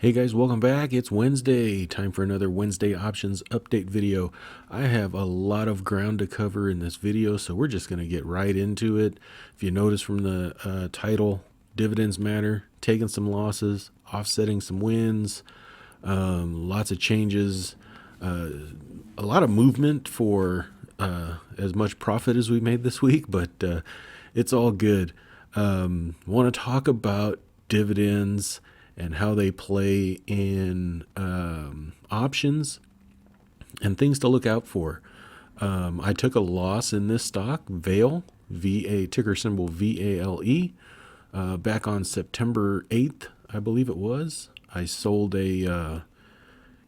Hey guys, welcome back. It's Wednesday. Time for another Wednesday options update video. I have a lot of ground to cover in this video, so we're just going to get right into it. If you notice from the title, dividends matter, taking some losses, offsetting some wins, lots of changes, a lot of movement for as much profit as we made this week, but it's all good. Want to talk about dividends and how they play in options and things to look out for. I took a loss in this stock, Vale, V-A, ticker symbol V-A-L-E, back on September 8th, I believe it was. I sold a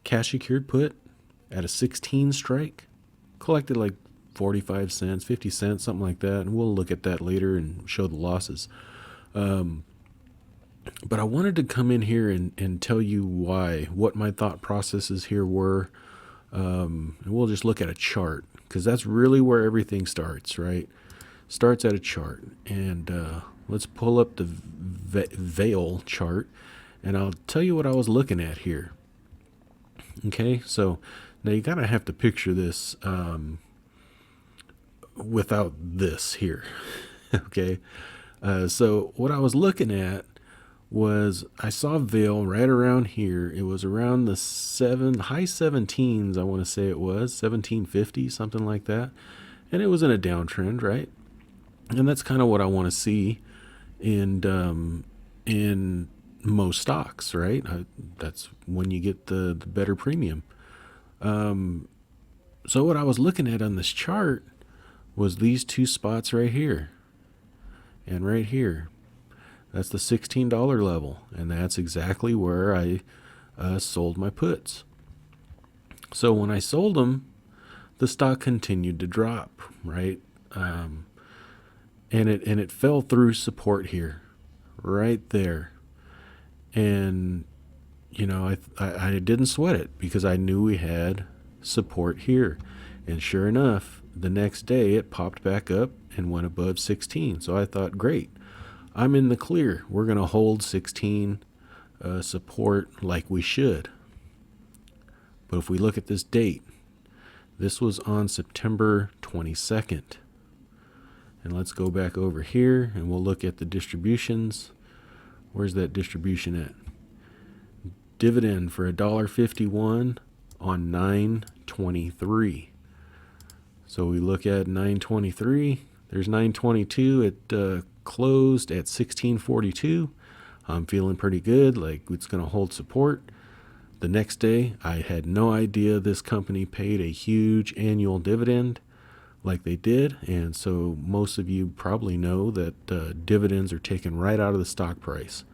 cash secured put at a 16 strike, collected like 45 cents, 50 cents, something like that, and we'll look at that later and show the losses. But I wanted to come in here and tell you what my thought processes here were. And we'll just look at a chart because that's really where everything starts, right? Starts at a chart. And let's pull up the Vale chart and I'll tell you what I was looking at here. Okay, so now you gotta have to picture this without this here. Okay, so what I was looking at was I saw Vale right around here. It was around the high 17s, I want to say it was 1750, something like that, and it was in a downtrend, right? And that's kind of what I want to see in most stocks, right? That's when you get the better premium. So what I was looking at on this chart was these two spots right here and right here. That's the $16 level, and that's exactly where I sold my puts. So when I sold them, the stock continued to drop, right? And it fell through support here, right there. And you know, I didn't sweat it because I knew we had support here, and sure enough, the next day it popped back up and went above 16. So I thought, great. I'm in the clear. We're going to hold 16 support like we should. But if we look at this date, this was on September 22nd. And let's go back over here and we'll look at the distributions. Where's that distribution at? Dividend for $1.51 on 9/23. So we look at 9/23. There's 9/22. It closed at 1642. I'm feeling pretty good, like it's going to hold support. The next day, I had no idea this company paid a huge annual dividend like they did, and so most of you probably know that dividends are taken right out of the stock price.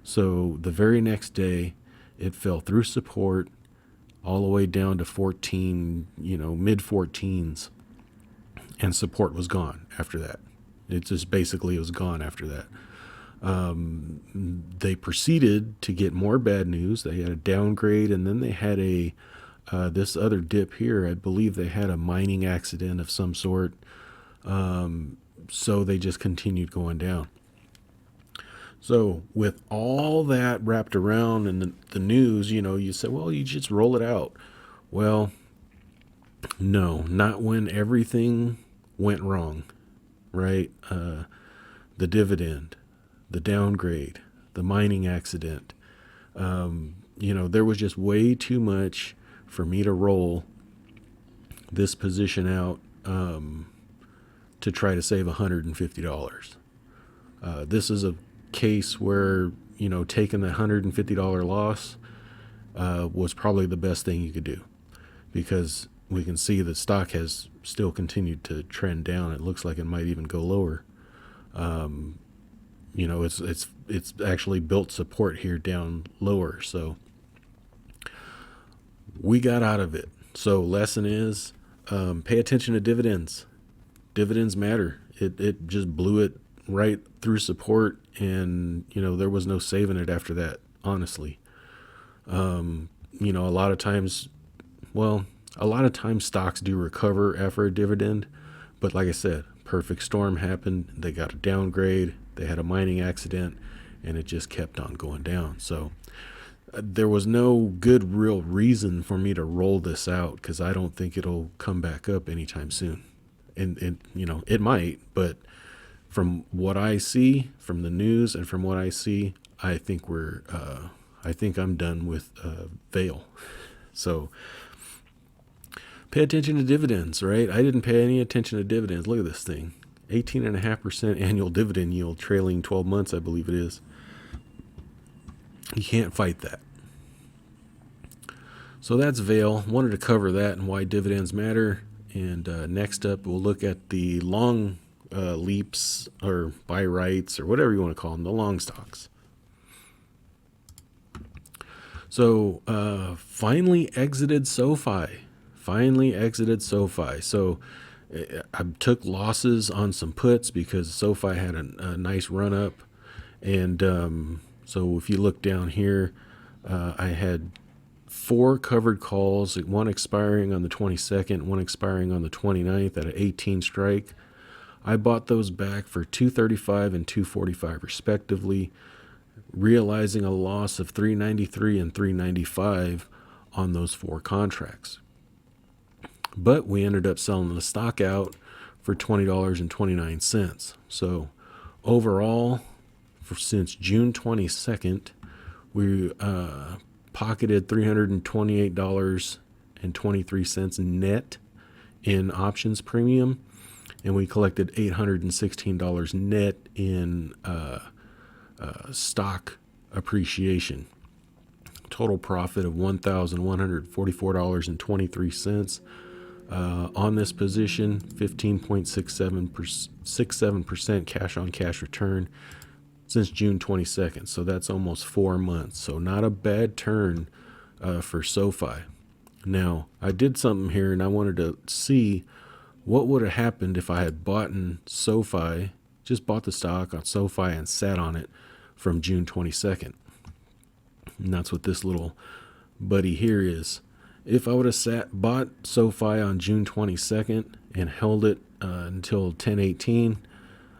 So the very next day, it fell through support all the way down to 14, mid 14s, and support was gone after that. It just basically was gone after that. They proceeded to get more bad news. They had a downgrade, and then they had this other dip here. I believe they had a mining accident of some sort. So they just continued going down. So with all that wrapped around in the news, you say, well, you just roll it out. Well, no, not when everything went wrong. Right? The dividend, the downgrade, the mining accident. There was just way too much for me to roll this position out to try to save $150. This is a case where, taking the $150 loss was probably the best thing you could do, because we can see the stock has still continued to trend down. It looks like it might even go lower. It's actually built support here down lower. So we got out of it. So lesson is, pay attention to dividends. Dividends matter. It just blew it right through support, and there was no saving it after that, honestly. A lot of times stocks do recover after a dividend, but like I said, perfect storm happened. They got a downgrade, they had a mining accident, and it just kept on going down. So there was no good real reason for me to roll this out because I don't think it'll come back up anytime soon. And it might, but from what I see from the news and from what I see, I think I think I'm done with Vail. So pay attention to dividends, right? I didn't pay any attention to dividends. Look at this thing. 18.5% annual dividend yield trailing 12 months, I believe it is. You can't fight that. So that's Vail. Wanted to cover that and why dividends matter. And next up, we'll look at the long leaps or buy rights or whatever you want to call them, the long stocks. So finally exited SoFi. So I took losses on some puts because SoFi had a nice run up. And so if you look down here, I had 4 covered calls, one expiring on the 22nd, one expiring on the 29th at an 18 strike. I bought those back for $235 and $245 respectively, realizing a loss of $393 and $395 on those 4 contracts. But we ended up selling the stock out for $20.29. So overall, since June 22nd, we pocketed $328.23 net in options premium, and we collected $816 net in stock appreciation. Total profit of $1,144.23 on this position. 15.67% cash on cash return since June 22nd. So that's almost 4 months. So not a bad turn for SoFi. Now, I did something here and I wanted to see what would have happened if I had bought in SoFi, just bought the stock on SoFi and sat on it from June 22nd. And that's what this little buddy here is. If I would have bought SoFi on June 22nd and held it until 10/18,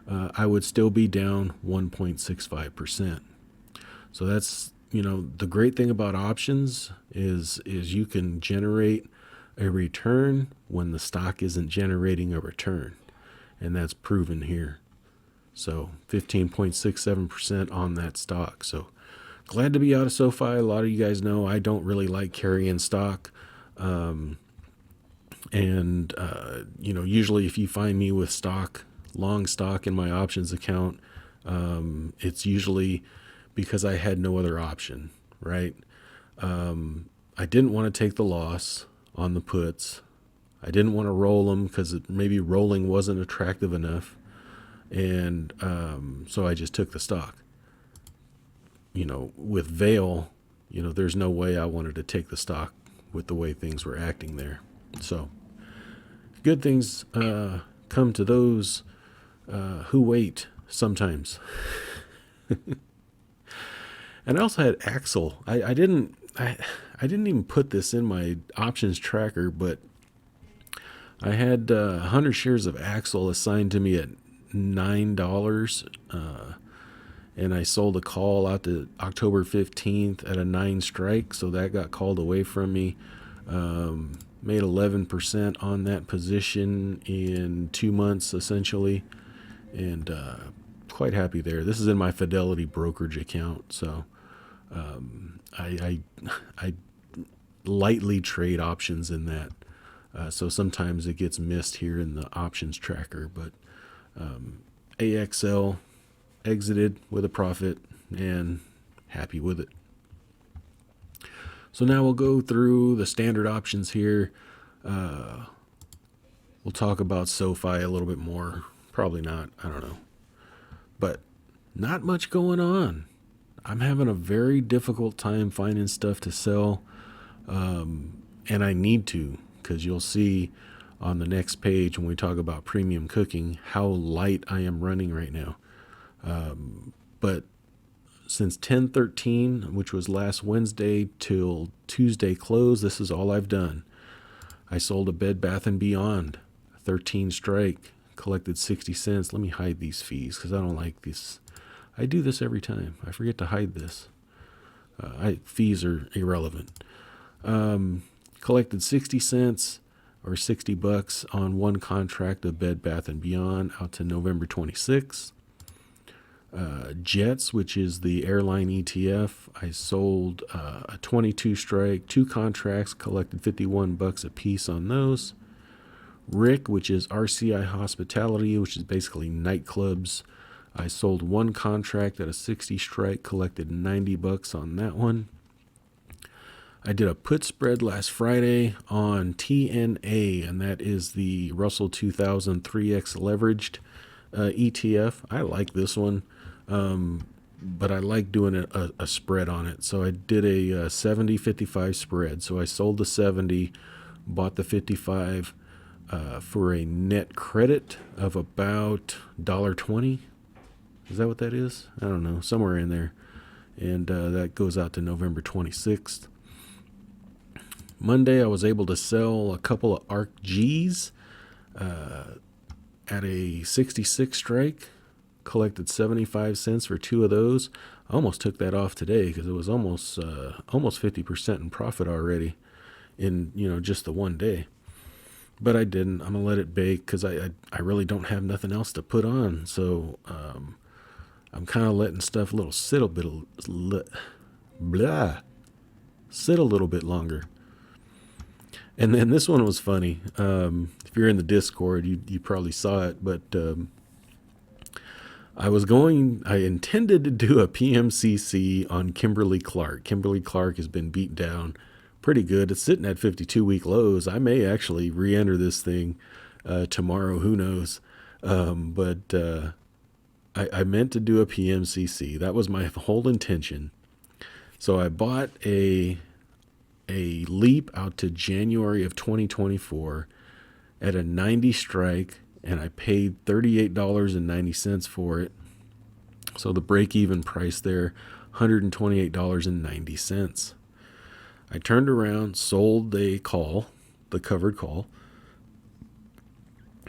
I would still be down 1.65%. So that's, the great thing about options is you can generate a return when the stock isn't generating a return. And that's proven here. So 15.67% on that stock. So glad to be out of SoFi. A lot of you guys know I don't really like carrying stock. Usually if you find me with long stock in my options account, it's usually because I had no other option, right? I didn't want to take the loss on the puts. I didn't want to roll them because maybe rolling wasn't attractive enough. And so I just took the stock. With Vail, there's no way I wanted to take the stock with the way things were acting there. So good things come to those who wait sometimes. And I also had Axle. I didn't even put this in my options tracker, but I had 100 shares of Axle assigned to me at $9, and I sold a call out to October 15th at a 9 strike, so that got called away from me. Made 11% on that position in 2 months, essentially, and quite happy there. This is in my Fidelity brokerage account, so I lightly trade options in that. So sometimes it gets missed here in the options tracker, but AXL exited with a profit and happy with it. So now we'll go through the standard options here. We'll talk about SoFi a little bit more. Probably not. I don't know. But not much going on. I'm having a very difficult time finding stuff to sell. And I need to, because you'll see on the next page when we talk about premium cooking how light I am running right now. But since 10/13, which was last Wednesday, till Tuesday close, this is all I've done. I sold a Bed Bath & Beyond, 13 strike, collected 60 cents. Let me hide these fees because I don't like this. I do this every time. I forget to hide this. Fees are irrelevant. Collected 60 cents or $60 on one contract of Bed Bath & Beyond out to November 26th. Jets, which is the airline ETF, I sold a 22 strike, 2 contracts, collected $51 a piece on those. Rick, which is RCI Hospitality, which is basically nightclubs, I sold 1 contract at a 60 strike, collected $90 on that one. I did a put spread last Friday on TNA, and that is the Russell 2000 3X leveraged ETF. I like this one, but I like doing a spread on it. So I did a 70-55 spread. So I sold the 70, bought the 55 for a net credit of about $1.20. Is that what that is? I don't know, somewhere in there. And that goes out to November 26th. Monday, I was able to sell a couple of ARC Gs at a 66 strike. Collected 75 cents for 2 of those. I almost took that off today because it was almost 50% in profit already in just the one day. But I didn't. I'm gonna let it bake because I really don't have nothing else to put on. So I'm kind of letting stuff sit a little bit longer. And then this one was funny. If you're in the Discord, you probably saw it, but I intended to do a PMCC on Kimberly Clark. Kimberly Clark has been beat down pretty good. It's sitting at 52-week lows. I may actually re-enter this thing tomorrow. Who knows? But I meant to do a PMCC. That was my whole intention. So I bought a leap out to January of 2024 at a 90 strike, and I paid $38.90 for it. So the break-even price there, $128.90. I turned around, sold the covered call,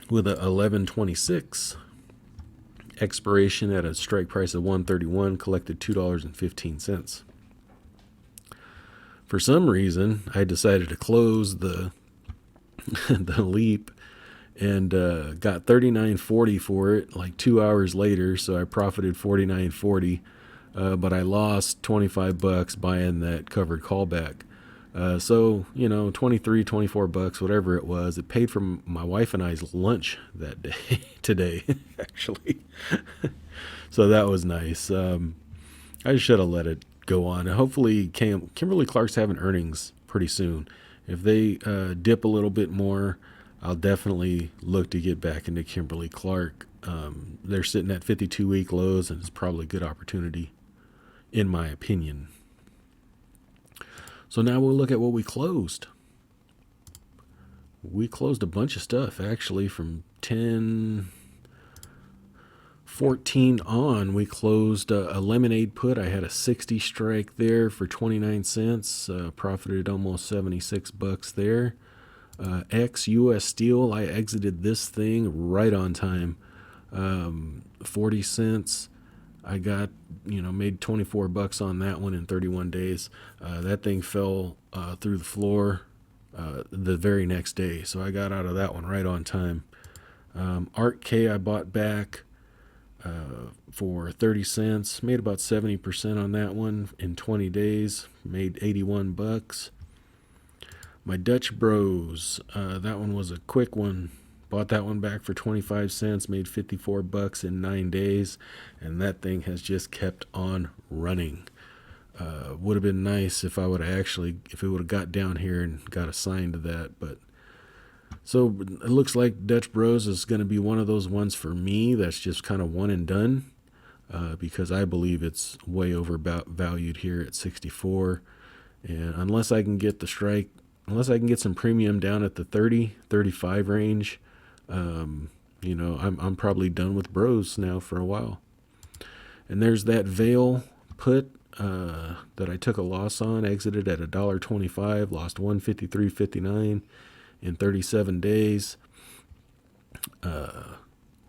with a 11.26 expiration at a strike price of $131, collected $2.15. For some reason, I decided to close the the leap and got $39.40 for it like 2 hours later, so I profited $49.40, but I lost $25 buying that covered callback. So, $23-24, whatever it was. It paid for my wife and I's lunch that day, today, actually. So that was nice. I should have let it go on. And hopefully Kimberly Clark's having earnings pretty soon. If they dip a little bit more, I'll definitely look to get back into Kimberly Clark. They're sitting at 52-week lows, and it's probably a good opportunity, in my opinion. So now we'll look at what we closed. We closed a bunch of stuff, actually, from 10/14 on. We closed a lemonade put. I had a 60 strike there for 29 cents. Profited almost $76 there. Ex-US Steel, I exited this thing right on time. 40 cents. I got, made $24 on that one in 31 days. That thing fell through the floor the very next day, so I got out of that one right on time. Art K I bought back for 30 cents. Made about 70% on that one in 20 days. Made $81. My Dutch Bros, that one was a quick one. Bought that one back for 25 cents, made $54 in 9 days, and that thing has just kept on running. Would have been nice if it would have got down here and got assigned to that, but so it looks like Dutch Bros is going to be one of those ones for me that's just kind of one and done, because I believe it's way overvalued here at 64, and unless I can get some premium down at the 30-35 range, I'm probably done with Bros now for a while. And there's that Vail put that I took a loss on, exited at $1.25, lost $153.59 in 37 days.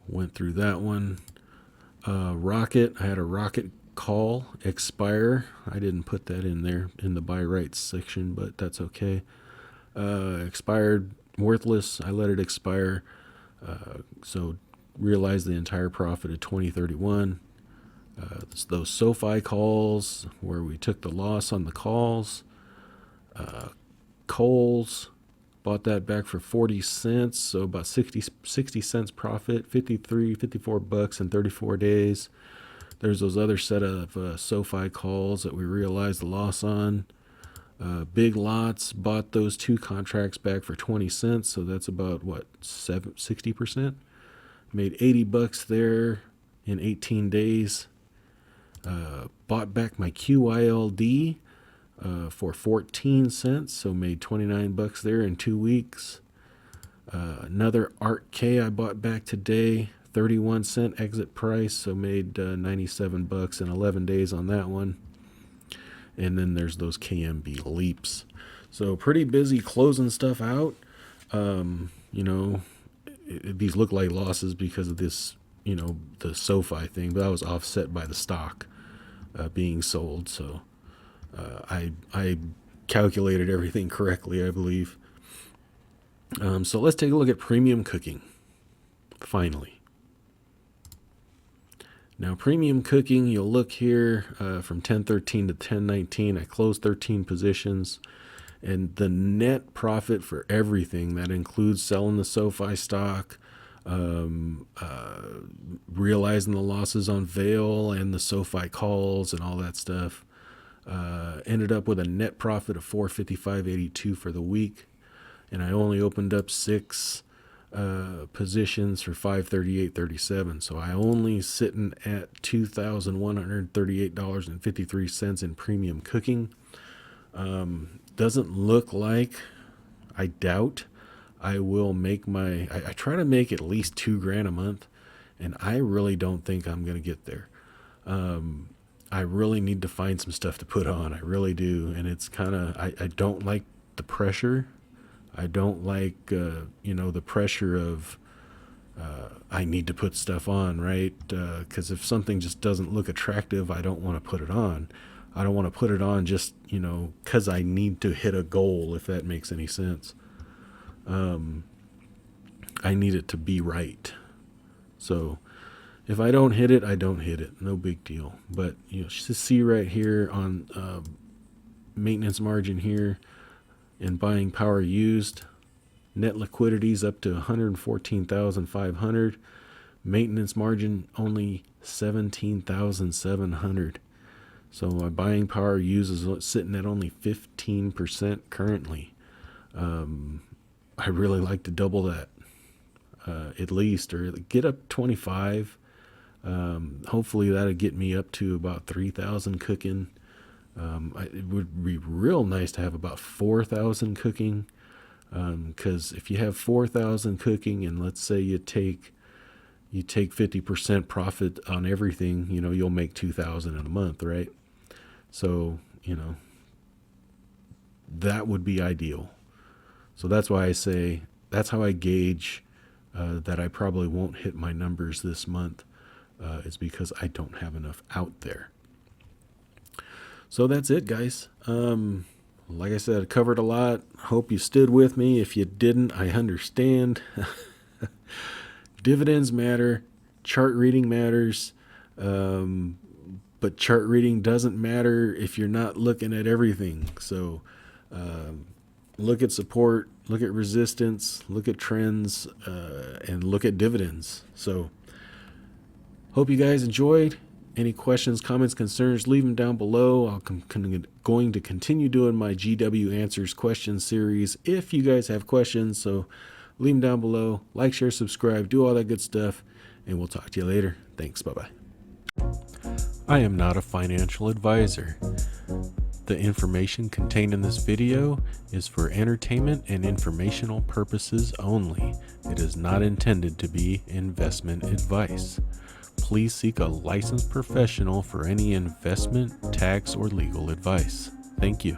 Went through that one. Rocket, I had a Rocket call expire. I didn't put that in there in the buy rights section, but that's okay. Expired, worthless. I let it expire. So realized the entire profit of 2031. Those SoFi calls where we took the loss on the calls. Coles, bought that back for 40 cents, so about 60 cents profit, 54 bucks in 34 days. There's those other set of SoFi calls that we realized the loss on. Big Lots, bought those 2 contracts back for 20 cents, so that's about, what, 60%? Made 80 bucks there in 18 days. Bought back my QYLD for 14 cents, so made 29 bucks there in 2 weeks. Another ARK I bought back today, 31 cent exit price, so made 97 bucks in 11 days on that one. And then there's those KMB leaps. So pretty busy closing stuff out. These look like losses because of this, the SoFi thing, but that was offset by the stock being sold. So I calculated everything correctly, I believe. So let's take a look at premium cooking. Finally. Now, premium cooking, you'll look here from 1013 to 1019. I closed 13 positions. And the net profit for everything, that includes selling the SoFi stock, realizing the losses on Vail and the SoFi calls and all that stuff, ended up with a net profit of $455.82 for the week. And I only opened up 6 positions for $538.37. So I only sitting at $2,138.53 in premium cooking. Doesn't look like, I doubt I will make I try to make at least $2,000 a month, and I really don't think I'm going to get there. I really need to find some stuff to put on. I really do. And it's kind of, I don't like the pressure. I don't like, the pressure of, I need to put stuff on, right? Because if something just doesn't look attractive, I don't want to put it on. I don't want to put it on just, because I need to hit a goal, if that makes any sense. I need it to be right. So if I don't hit it, I don't hit it. No big deal. But you see right here on maintenance margin here and buying power used, net liquidities up to $114,500. Maintenance margin only $17,700. So my buying power used is sitting at only 15% currently. I really like to double that, at least, or get up 25. Hopefully that'll get me up to about 3,000 cooking. It would be real nice to have about 4,000 cooking, because if you have 4,000 cooking, and let's say you take 50% profit on everything, you'll make 2,000 in a month, right? So, that would be ideal. So that's why I say, that's how I gauge that I probably won't hit my numbers this month, is because I don't have enough out there. So that's it, guys. Like I said, I covered a lot. Hope you stood with me. If you didn't, I understand. Dividends matter. Chart reading matters. But chart reading doesn't matter if you're not looking at everything. So look at support, look at resistance, look at trends, and look at dividends. So hope you guys enjoyed. Any questions, comments, concerns, leave them down below. I'm going to continue doing my GW Answers questions series if you guys have questions. So leave them down below. Like, share, subscribe, do all that good stuff. And we'll talk to you later. Thanks. Bye-bye. I am not a financial advisor. The information contained in this video is for entertainment and informational purposes only. It is not intended to be investment advice. Please seek a licensed professional for any investment, tax, or legal advice. Thank you.